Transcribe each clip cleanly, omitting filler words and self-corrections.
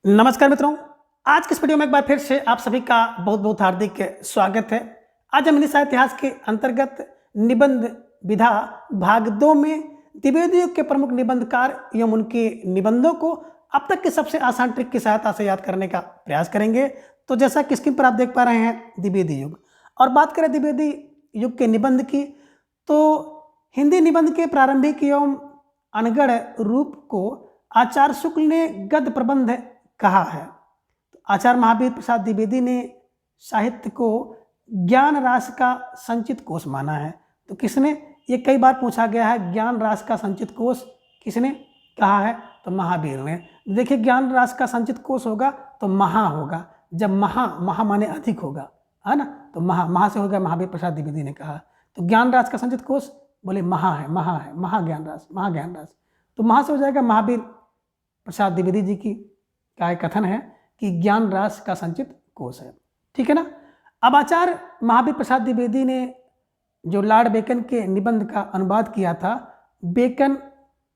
नमस्कार मित्रों। आज के इस वीडियो में एक बार फिर से आप सभी का बहुत बहुत हार्दिक स्वागत है। आज हम हिंदी इतिहास के अंतर्गत निबंध विधा भाग 2 में द्विवेदी युग के प्रमुख निबंधकार एवं उनके निबंधों को अब तक के सबसे आसान ट्रिक की सहायता से याद करने का प्रयास करेंगे। तो जैसा कि स्क्रीन पर आप देख पा रहे हैं द्विवेदी युग, और बात करें द्विवेदी युग के निबंध की, तो हिंदी निबंध के प्रारंभिक एवं अनगढ़ रूप को आचार्य शुक्ल ने गद्य प्रबंध कहा है। तो आचार्य महावीर प्रसाद द्विवेदी ने साहित्य को ज्ञान राशि का संचित कोश माना है। तो किसने, ये कई बार पूछा गया है, ज्ञान राशि का संचित कोश किसने कहा है? तो महावीर ने। देखिए, ज्ञान राशि का संचित कोश होगा तो महा होगा, जब महा माने अधिक होगा, है ना। तो महा से होगा, महावीर प्रसाद द्विवेदी ने कहा। तो ज्ञान राशि का संचित कोश बोले महा है, महाज्ञान राशि। तो महा से हो जाएगा महावीर प्रसाद द्विवेदी जी की का एक कथन है कि ज्ञान राशि का संचित कोश है, ठीक है ना। अब आचार्य महावीर प्रसाद द्विवेदी ने जो लॉर्ड बेकन के निबंध का अनुवाद किया था, बेकन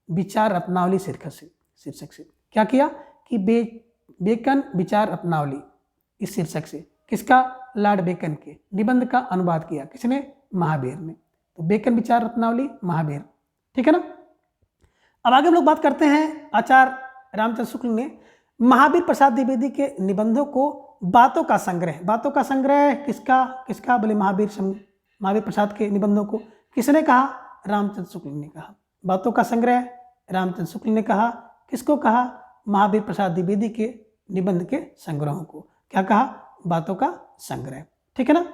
विचार रत्नावली शीर्षक से क्या किया कि बेकन विचार रत्नावली इस शीर्षक से किसका? लॉर्ड बेकन के निबंध का अनुवाद किया। किसने? महावीर ने। तो बेकन विचार रत्नावली महावीर, ठीक है ना। अब आगे हम लोग बात करते हैं, आचार्य रामचंद्र शुक्ल ने महावीर प्रसाद द्विवेदी के निबंधों को बातों का संग्रह किसका बोले महावीर प्रसाद के निबंधों को किसने कहा? रामचंद्र शुक्ल ने कहा। बातों का संग्रह रामचंद्र शुक्ल ने कहा। किसको कहा? महावीर प्रसाद द्विवेदी के निबंध के संग्रहों को क्या कहा? बातों का संग्रह, ठीक है ना।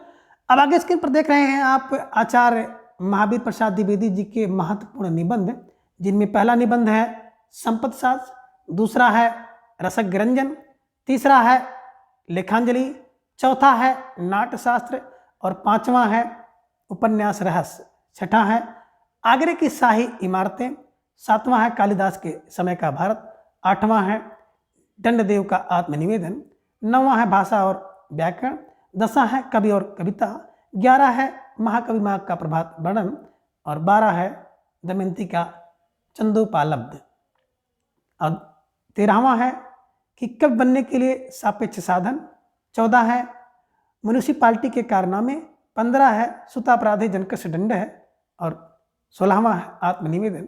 अब आगे स्क्रीन पर देख रहे हैं आप आचार्य महावीर प्रसाद द्विवेदी जी के महत्वपूर्ण निबंध, जिनमें पहला निबंध है संपत शास्त्र, दूसरा है रसक रंजन, तीसरा है लेखांजलि, चौथा है नाट्यशास्त्र और पांचवा है उपन्यास रहस्य, छठा है आगरे की शाही इमारतें, सातवां है कालिदास के समय का भारत, आठवां है दंडदेव का आत्मनिवेदन, नौवां है भाषा और व्याकरण, दसवां है कवि और कविता, 11 है महाकवि माघ का प्रभात वर्णन और 12 है दमयंती का चंदोपालब्ध, और 13वां है कि कवि बनने के लिए सापेक्ष साधन, 14 है म्युनिसिपालिटी के कारनामे, 15 है सुतापराधे जनकस दंड है, और 16वां है आत्मनिवेदन,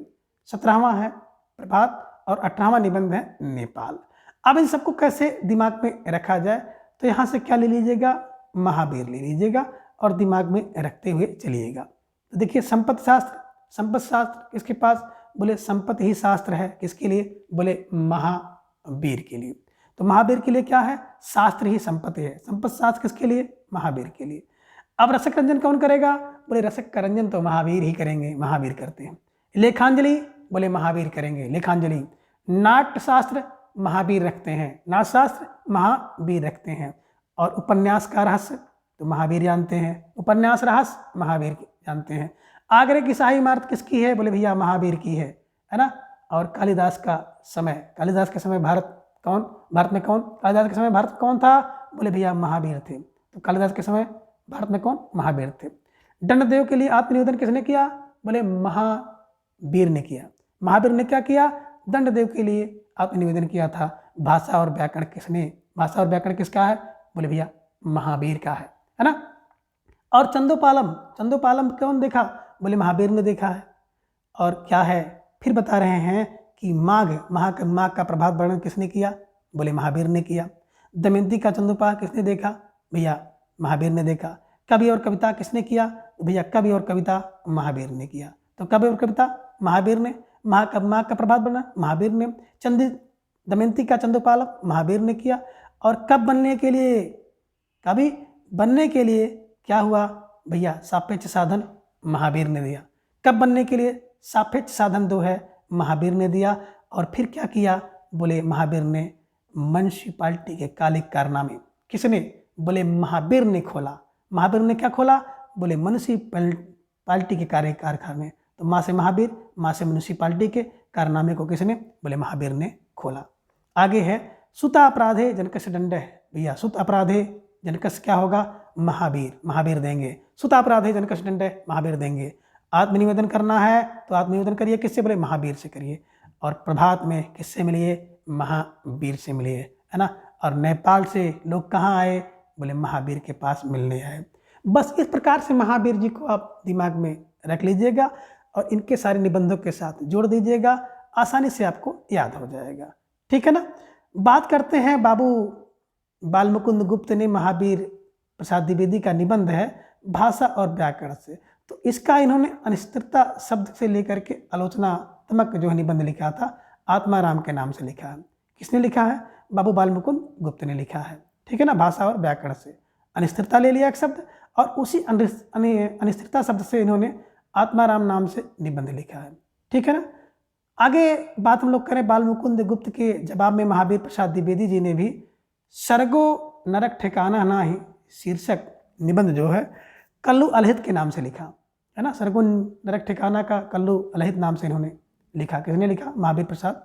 17वां है प्रभात और 18वां निबंध है नेपाल। अब इन सबको कैसे दिमाग में रखा जाए, तो यहाँ से क्या ले लीजिएगा? महावीर ले लीजिएगा और दिमाग में रखते हुए चलिएगा। तो देखिए, संपत शास्त्र किसके पास? बोले संपत ही शास्त्र है। किसके लिए? बोले महावीर के लिए। तो महावीर के लिए क्या है? शास्त्र ही संपत्ति है। संपत शास्त्र किसके लिए? महावीर के लिए। अब रसक रंजन कौन करेगा? बोले रसक का रंजन तो महावीर ही करेंगे, महावीर करते हैं। लेखांजलि बोले महावीर करेंगे, लेखांजलि। नाट्य शास्त्र महावीर रखते हैं, नाट्यशास्त्र महावीर रखते हैं। और उपन्यास का रहस्य तो महावीर जानते हैं, उपन्यास रहस्य महावीर जानते हैं। आगरे की शाही इमारत किसकी है? बोले भैया महावीर की है ना। और कालिदास के समय भारत में कौन? कालिदास के समय भारत कौन था? बोले भैया महावीर थे। तो कालिदास के समय भारत में कौन? महावीर थे। दंडदेव के लिए आत्मनिवेदन किसने किया? बोले महावीर ने किया। महावीर ने क्या किया? दंडदेव के लिए आत्मनिवेदन किया था। भाषा और व्याकरण किसका है? बोले भैया महावीर का है ना। और चंदोपालम कौन देखा? बोले महावीर ने देखा है। और क्या है, फिर बता रहे हैं कि माघ का प्रभात वर्णन किसने किया? बोले महावीर ने किया। दमयंती का चंदोपाल किसने देखा? भैया महावीर ने देखा। कवि और कविता किसने किया? भैया कवि और कविता महावीर ने किया। तो कवि और कविता महावीर ने। माघ का प्रभात वर्णन महावीर ने। दमयंती का चंदोपाल महावीर ने किया। और कवि बनने के लिए क्या हुआ? भैया सापेक्ष साधन महावीर ने दिया। कब बनने के लिए? सापेक्ष साधन 2 है, महावीर ने दिया। और फिर क्या किया? बोले महावीर ने म्युनिसिपालिटी के काले कारनामे किसने? बोले महावीर ने खोला। महावीर ने क्या खोला? बोले म्युनिसिपालिटी के कारखाने। तो माँ से महावीर, माँ से म्युनिसिपालिटी के कारनामे को किसने? बोले महावीर ने खोला। आगे है सुता अपराधे जनकस दंड है। भैया सुत अपराधे जनकस क्या होगा? महावीर देंगे। सुता अपराधे जनकस दंड है, महावीर देंगे। आत्मनिवेदन करना है तो आत्मनिवेदन करिए, किससे? बोले महावीर से करिए। और प्रभात में किससे मिलिए? महावीर से मिलिए। है ना। और नेपाल से लोग कहाँ आए, बोले महावीर के पास मिलने आए। बस इस प्रकार से महावीर जी को आप दिमाग में रख लीजिएगा और इनके सारे निबंधों के साथ जोड़ दीजिएगा, आसानी से आपको याद हो जाएगा। ठीक है ना। बात करते हैं बाबू बाल मुकुंद गुप्त ने महावीर प्रसाद द्विवेदी का निबंध है भाषा और व्याकरण से। तो इसका इन्होंने अनिश्चितता शब्द से लेकर के आलोचनात्मक जो है निबंध लिखा था, आत्माराम के नाम से लिखा है। किसने लिखा है? बाबू बाल मुकुंद गुप्त ने लिखा है। ठीक है ना। भाषा और व्याकरण से अनिश्चितता ले लिया एक शब्द, और उसी अनिश्चितता शब्द से इन्होंने आत्माराम नाम से निबंध लिखा है। ठीक है ना। आगे बात हम लोग करें बाल मुकुंद गुप्त के जवाब में महावीर प्रसाद द्विवेदी जी ने भी सर्गो नरक ठिकाना ना ही शीर्षक निबंध जो है कल्लू अलहित के नाम से लिखा है ना। सर्गो नरक ठिकाना का कल्लू अलहित नाम से इन्होंने लिखा। किसने लिखा? महावीर प्रसाद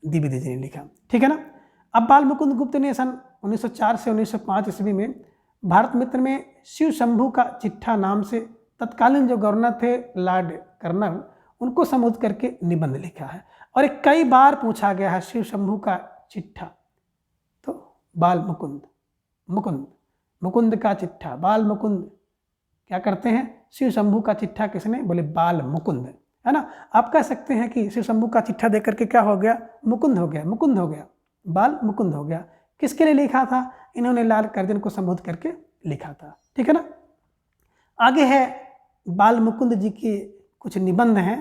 द्विवेदी जी ने लिखा। ठीक है ना। अब बाल मुकुंद गुप्त ने सन 1904 से 1905 ईस्वी में भारत मित्र में शिव शंभू का चिट्ठा नाम से तत्कालीन जो गवर्नर थे लॉर्ड कर्नल, उनको संबोधित करके निबंध लिखा है। और एक कई बार पूछा गया है शिव शंभू का चिट्ठा, तो बाल मुकुंद मुकुंद मुकुंद का चिट्ठा, बाल मुकुंद क्या करते हैं? शिव शंभू का चिट्ठा किसने? बोले बाल मुकुंद, है ना। आप कह सकते हैं कि शिव शंभू का चिट्ठा देकर के क्या हो गया? मुकुंद हो गया, मुकुंद हो गया, बाल मुकुंद हो गया। किसके लिए लिखा था? इन्होंने लाल कर्जन को संबोधित करके लिखा था। ठीक है ना। आगे है बाल मुकुंद जी के कुछ निबंध हैं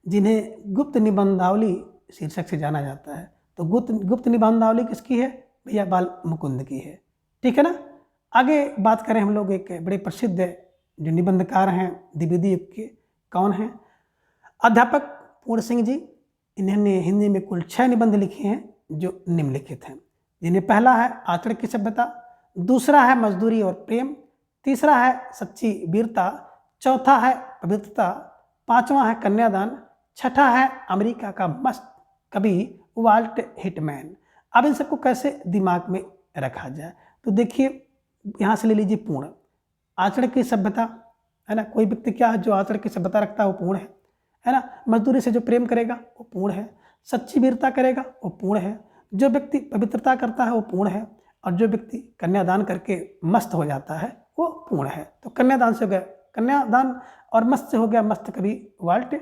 जिन्हें गुप्त निबंधावली शीर्षक से जाना जाता है। तो गुप्त निबंधावली किसकी है? भैया बाल मुकुंद की है। ठीक है ना। आगे बात करें हम लोग एक बड़े प्रसिद्ध जो निबंधकार हैं द्विवेदी युग के, कौन हैं? अध्यापक पूर्ण सिंह जी। इन्होंने हिंदी में कुल 6 निबंध लिखे हैं जो निम्नलिखित हैं, जिन्हें पहला है आचरण की सभ्यता, दूसरा है मजदूरी और प्रेम, तीसरा है सच्ची वीरता, चौथा है पवित्रता, पांचवा है कन्यादान, छठा है अमेरिका का मस्त कवि वाल्ट हिटमैन। अब इन सबको कैसे दिमाग में रखा जाए? तो देखिए, यहाँ से ले लीजिए पूर्ण आचरण की सभ्यता, है ना। कोई व्यक्ति क्या है जो आचरण की सभ्यता रखता है वो पूर्ण है ना। मजदूरी से जो प्रेम करेगा वो पूर्ण है, सच्ची वीरता करेगा वो पूर्ण है, जो व्यक्ति पवित्रता करता है वो पूर्ण है, और जो व्यक्ति कन्यादान करके मस्त हो जाता है वो पूर्ण है। तो कन्यादान से हो गया कन्यादान, और मस्त से हो गया मस्त कवि वाल्ट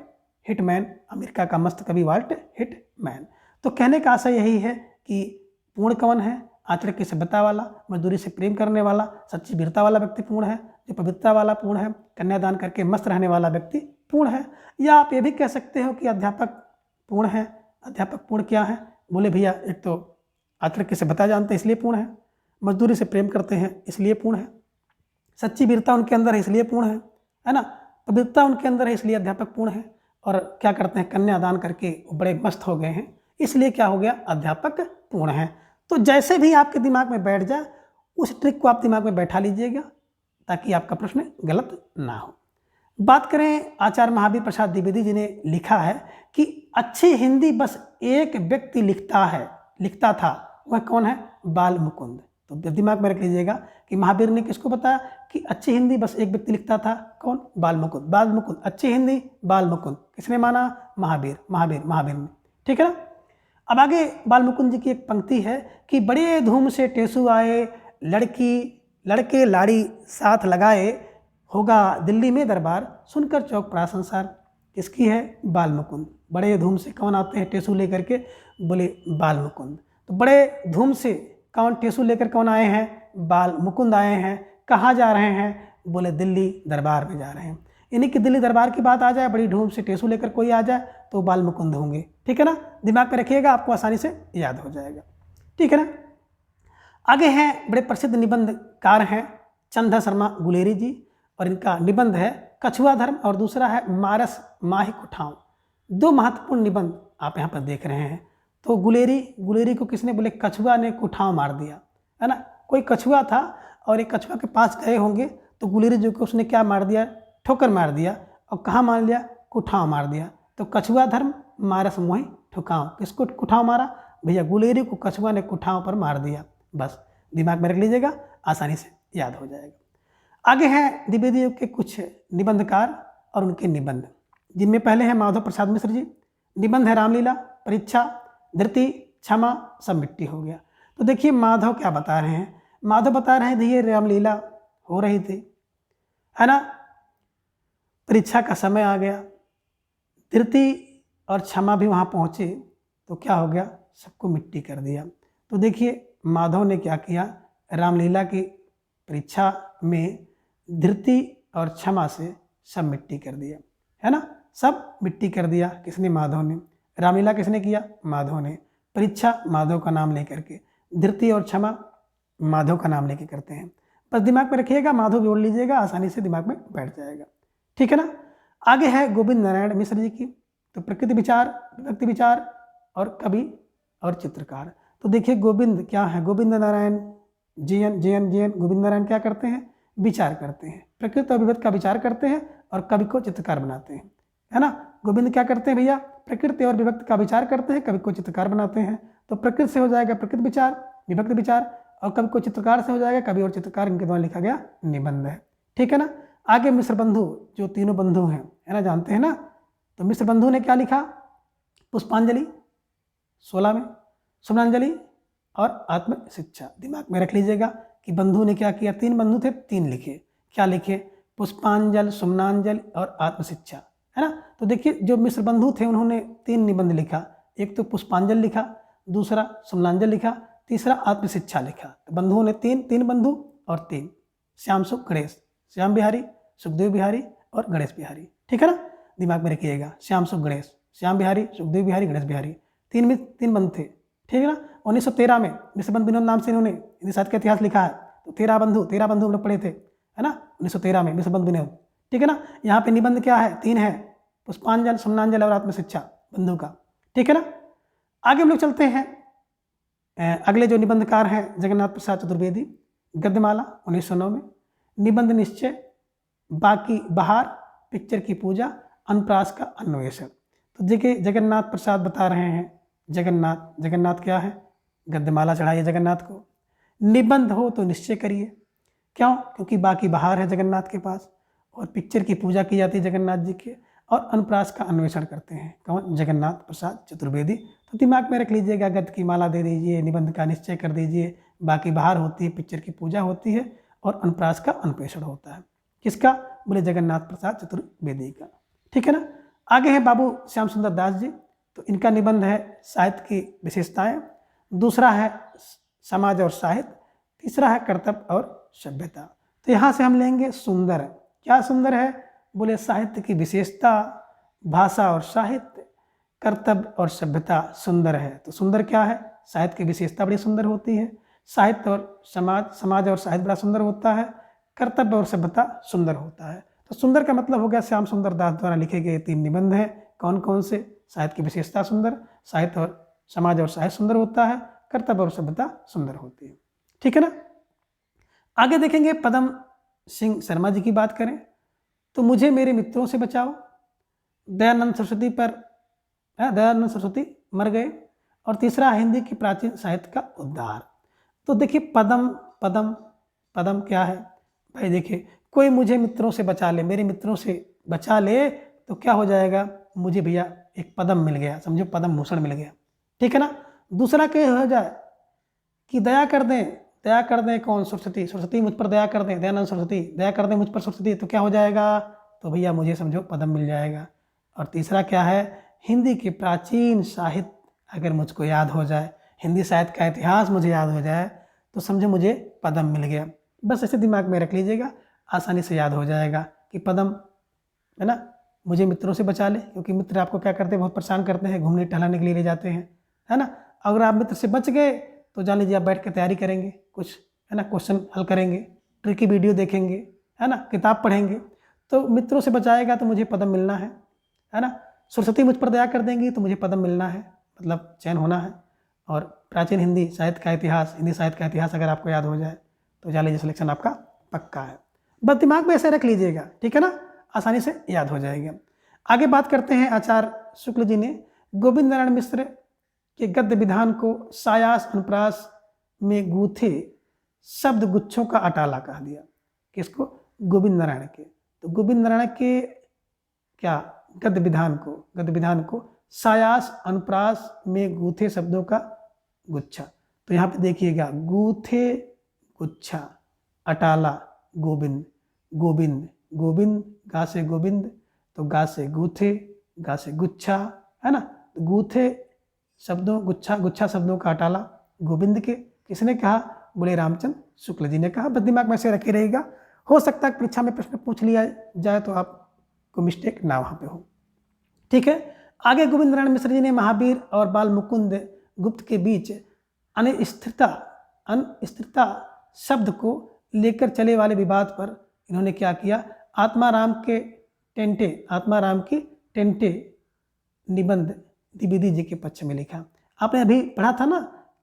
हिटमैन, अमेरिका का मस्त कवि वाल्ट हिटमैन। तो कहने का आशय यही है कि पूर्ण कौन है? आचरण की सभ्यता वाला, मजदूरी से प्रेम करने वाला, सच्ची वीरता वाला व्यक्ति पूर्ण है, जो पवित्रता वाला पूर्ण है, कन्यादान करके मस्त रहने वाला व्यक्ति पूर्ण है। या आप ये भी कह सकते हो कि अध्यापक पूर्ण है। अध्यापक पूर्ण क्या है? बोले भैया एक तो आचरण की सभ्यता जानते हैं इसलिए पूर्ण है, मजदूरी से प्रेम करते हैं इसलिए पूर्ण है, सच्ची वीरता उनके अंदर है इसलिए पूर्ण है ना, पवित्रता उनके अंदर है इसलिए अध्यापक पूर्ण है, और क्या करते हैं? कन्यादान करके वो बड़े मस्त हो गए हैं, इसलिए क्या हो गया? अध्यापक पूर्ण है। तो जैसे भी आपके दिमाग में बैठ जाए उस ट्रिक को आप दिमाग में बैठा लीजिएगा ताकि आपका प्रश्न गलत ना हो। बात करें आचार्य महावीर प्रसाद द्विवेदी जी ने लिखा है कि अच्छी हिंदी बस एक व्यक्ति लिखता था, वह कौन है? बाल मुकुंद। तो दिमाग में रख लीजिएगा कि महावीर ने किसको बताया कि अच्छी हिंदी बस एक व्यक्ति लिखता था, कौन? बाल मुकुंद। बाल मुकुंद अच्छी हिंदी, बाल मुकुंद किसने माना? महावीर ने। ठीक है ना। अब आगे बाल मुकुंद जी की एक पंक्ति है कि बड़े धूम से टेसू आए, लड़के लाड़ी साथ लगाए, होगा दिल्ली में दरबार, सुनकर चौक पड़ा संसार। किसकी है? बाल मुकुंद। बड़े धूम से कौन आते हैं टेसू लेकर के? बोले बाल मुकुंद। तो बड़े धूम से कौन टेसू लेकर कौन आए हैं? बाल मुकुंद आए हैं। कहाँ जा रहे हैं? बोले दिल्ली दरबार में जा रहे हैं। यानी कि दिल्ली दरबार की बात आ जाए, बड़ी धूम से टेसू लेकर कोई आ जाए तो बाल मुकुंद होंगे। ठीक है ना। दिमाग में रखिएगा, आपको आसानी से याद हो जाएगा। ठीक है ना। आगे हैं बड़े प्रसिद्ध निबंधकार हैं चंदा शर्मा गुलेरी जी, और इनका निबंध है कछुआ धर्म, और दूसरा है मारस माही कुठाऊं। 2 महत्वपूर्ण निबंध आप यहाँ पर देख रहे हैं। तो गुलेरी को किसने? बोले कछुआ ने कुठाव मार दिया, है ना। कोई कछुआ था और एक कछुआ के पास गए होंगे, तो गुलेरी जी को उसने क्या मार दिया? ठोकर मार दिया। और कहाँ मार दिया? कुठाव मार दिया। तो कछुआ धर्म मारस मोही ठुकाव। किसको कुठाव मारा? भैया गुलेरी को कछुआ ने कुठाव पर मार दिया। बस दिमाग में रख लीजिएगा, आसानी से याद हो जाएगा। आगे हैं द्विवेदी युग के कुछ निबंधकार और उनके निबंध, जिनमें पहले हैं माधव प्रसाद मिश्र जी। निबंध है रामलीला, परीक्षा, धृति, क्षमा, सब मिट्टी हो गया। तो देखिए माधव क्या बता रहे हैं, माधव बता रहे हैं देखिए रामलीला हो रही थी, है ना, परीक्षा का समय आ गया, धृति और क्षमा भी वहाँ पहुँचे, तो क्या हो गया, सबको मिट्टी कर दिया। तो देखिए माधव ने क्या किया, रामलीला की परीक्षा में धृति और क्षमा से सब मिट्टी कर दिया, है ना, सब मिट्टी कर दिया। किसने, माधव ने। रामलीला किसने किया, माधव ने। परीक्षा माधव का नाम लेकर के, धृति और क्षमा माधव का नाम लेके करते हैं। बस दिमाग में रखिएगा, माधव जोड़ लीजिएगा, आसानी से दिमाग में बैठ जाएगा, ठीक है ना। आगे है गोविंद नारायण मिश्र जी की, तो प्रकृति विचार, विभक्ति विचार और कवि और चित्रकार। तो देखिए गोविंद क्या है, गोविंद नारायण जीएन गोविंद नारायण क्या करते हैं, विचार करते हैं, प्रकृति और विभक्ति का विचार करते हैं और कवि को चित्रकार बनाते हैं, है ना। गोविंद क्या करते हैं भैया, प्रकृति और विभक्ति का विचार करते हैं, कवि को चित्रकार बनाते हैं। तो प्रकृति से हो जाएगा प्रकृति विचार, विभक्ति विचार, और कवि को चित्रकार से हो जाएगा कवि और चित्रकार, इनके द्वारा लिखा गया निबंध है, ठीक है ना। आगे मिश्र बंधु, जो तीनों बंधु हैं, है ना, जानते हैं ना। तो मिश्र बंधु ने क्या लिखा, पुष्पांजलि 16 में, सुमनांजलि और आत्म शिक्षा। दिमाग में रख लीजिएगा कि बंधु ने क्या किया, 3 बंधु थे, 3 लिखे। क्या लिखे, पुष्पांजल, सुमनांजल और आत्म शिक्षा, है ना। तो देखिए जो मिश्र बंधु थे उन्होंने 3 निबंध लिखा, एक तो पुष्पांजल लिखा, दूसरा सुमनांजल लिखा, तीसरा आत्म शिक्षा लिखा। तो बंधुओं ने 3 बंधु और 3, श्याम सुख गणेश, श्याम बिहारी, सुखदेव बिहारी और गणेश बिहारी, ठीक है ना। दिमाग में रखिएगा, श्याम सुख गणेश, श्याम बिहारी, सुखदेव बिहारी, गणेश बिहारी, 3 बंधु थे, ठीक है ना। 1913 में मिश्रबंधु विनोद नाम से इन्होंने हिंदी साहित्य का इतिहास लिखा है। तो 13 बंधु हम लोग पढ़े थे, है ना, 1913 में मिश्रबंधु विनोद, ठीक है ना। यहाँ पे निबंध क्या है, 3 है, पुष्पांजल, सुमनांजल और आत्मशिक्षा बंधु का, ठीक है ना। आगे हम लोग चलते हैं, अगले जो निबंधकार हैं जगन्नाथ प्रसाद चतुर्वेदी, गद्यमाला 1909 में, निबंध निश्चय, बाकी बहार, पिक्चर की पूजा, अनप्रास का अन्वेषण। तो देखिए जगन्नाथ प्रसाद बता रहे हैं, जगन्नाथ क्या है, गद्यमाला चढ़ाइए जगन्नाथ को, निबंध हो तो निश्चय करिए, क्यों, क्योंकि बाकी बहार है जगन्नाथ के पास, और पिक्चर की पूजा की जाती है जगन्नाथ जी के, और अनप्रास का अन्वेषण करते हैं कौन, जगन्नाथ प्रसाद चतुर्वेदी। तो दिमाग में रख लीजिएगा, गद्य की माला दे दीजिए, निबंध का निश्चय कर दीजिए, बाकी बहार होती है, पिक्चर की पूजा होती है, और अनप्रास का अन्वेषण होता है। किसका, बोले जगन्नाथ प्रसाद चतुर्वेदी का, ठीक है ना। आगे है बाबू श्याम सुंदर दास जी, तो इनका निबंध है साहित्य की विशेषताएं, दूसरा है समाज और साहित्य, तीसरा है कर्तव्य और सभ्यता। तो यहाँ से हम लेंगे सुंदर, क्या सुंदर है, बोले साहित्य की विशेषता, भाषा और साहित्य, कर्तव्य और सभ्यता सुंदर है। तो सुंदर क्या है, साहित्य की विशेषता बड़ी सुंदर होती है, साहित्य और समाज और साहित्य बड़ा सुंदर होता है, कर्तव्य और सभ्यता सुंदर होता है। तो सुंदर का मतलब हो गया श्याम सुंदर दास द्वारा लिखे गए 3 निबंध हैं, कौन कौन से, साहित्य की विशेषता सुंदर, साहित्य और समाज और साहित्य सुंदर होता है, कर्तव्य और सभ्यता सुंदर होती है, ठीक है ना। आगे देखेंगे पद्म सिंह शर्मा जी की बात करें तो मुझे मेरे मित्रों से बचाओ, दयानंद सरस्वती मर गए, और तीसरा हिंदी की प्राचीन साहित्य का उद्धार। तो देखिए पद्म क्या है भाई, देखिए कोई मुझे मित्रों से बचा ले, मेरे मित्रों से बचा ले, तो क्या हो जाएगा, मुझे भैया एक पद्म मिल गया, समझो पद्म भूषण मिल गया, ठीक है ना। दूसरा क्या हो जाए कि दया कर दें कौन, सरस्वती मुझ पर दया कर दें, दयानंद सरस्वती दया कर दें मुझ पर सरस्वती, तो क्या हो जाएगा, तो भैया मुझे समझो पद्म मिल जाएगा। और तीसरा क्या है, हिंदी के प्राचीन साहित्य अगर मुझको याद हो जाए, हिंदी साहित्य का इतिहास मुझे याद हो जाए, तो समझो मुझे पद्म मिल गया। बस ऐसे दिमाग में रख लीजिएगा, आसानी से याद हो जाएगा कि पद्म, है ना, मुझे मित्रों से बचा ले, क्योंकि मित्र आपको क्या करते हैं, बहुत परेशान करते हैं, घूमने टहलाने के लिए ले जाते हैं, है ना। अगर आप मित्र से बच गए तो जान लीजिए आप बैठ के तैयारी करेंगे कुछ, है ना, क्वेश्चन हल करेंगे, ट्रिकी वीडियो देखेंगे, है ना, किताब पढ़ेंगे, तो मित्रों से बचाएगा तो मुझे पद्म मिलना है ना। सरस्वती मुझ पर दया कर देंगी तो मुझे पद्म मिलना है, मतलब चयन होना है। और प्राचीन हिंदी साहित्य का इतिहास अगर आपको याद हो जाए तो जान लीजिए सिलेक्शन आपका पक्का है। बस दिमाग में ऐसे रख लीजिएगा, ठीक है ना, आसानी से याद हो जाएगा। आगे बात करते हैं, आचार्य शुक्ल जी ने गोविंद नारायण मिश्र के गद्य विधान को सायास अनुप्रास में गूथे शब्द गुच्छों का अटाला कह दिया। किसको, गोविंद नारायण के। तो गोविंद नारायण के क्या, गद्य विधान को सायास अनुप्रास में गूथे शब्दों का गुच्छा। तो तो यहाँ पे देखिएगा गूथे गुच्छा, अटाला गोविंद, गोविंद गोविंद, गा से गोविंद, तो गा से गूथे, गा से गुच्छा, है ना। तो गूथे शब्दों, गुच्छा, गुच्छा शब्दों का अटाला गोविंद के किसने कहा, बोले रामचंद्र शुक्ल जी ने कहा। बस दिमाग में से रखे रहेगा, हो सकता है परीक्षा में प्रश्न पूछ लिया जाए तो आपको मिस्टेक ना वहाँ पे हो। ठीक है, आगे गोविंद नारायण मिश्र जी ने महावीर और बाल मुकुंद गुप्त के बीच अनिश्चितता शब्द को लेकर चले वाले विवाद पर इन्होंने क्या किया, आत्माराम के टेंटे निबंध द्विवेदी जी के पक्ष में लिखा। आपने अभी पढ़ा था ना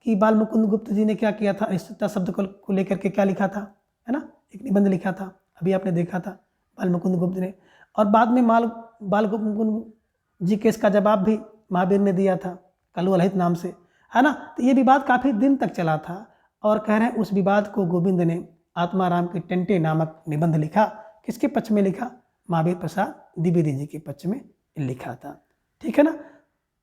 कि बाल मुकुंद गुप्त जी ने क्या किया था, अनिश्चितता शब्द को लेकर के क्या लिखा था, है ना, एक निबंध लिखा था, अभी आपने देखा था बाल मुकुंद गुप्त ने। और बाद में बाल मुकुंद जी के इसका जवाब भी महावीर ने दिया था कलुअलहित नाम से, है ना। तो ये विवाद काफ़ी दिन तक चला था और कह रहे हैं उस विवाद को गोविंद ने आत्माराम के टेंटे नामक निबंध लिखा। किसके पक्ष में लिखा, महावीर प्रसाद द्विवेदी जी के पक्ष में लिखा था। ठीक है ना,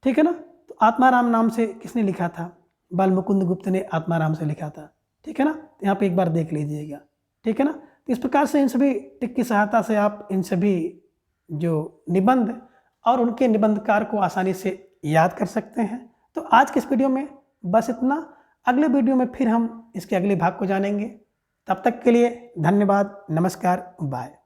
ठीक है ना। तो आत्माराम नाम से किसने लिखा था, बाल मुकुंद गुप्त ने आत्माराम से लिखा था। ठीक है ना, तो यहाँ पे एक बार देख लीजिएगा। ठीक है ना, तो इस प्रकार से इन सभी टिक की सहायता से आप इन सभी जो निबंध और उनके निबंधकार को आसानी से याद कर सकते हैं। तो आज के इस वीडियो में बस इतना, अगले वीडियो में फिर हम इसके अगले भाग को जानेंगे। तब तक के लिए धन्यवाद, नमस्कार, बाय।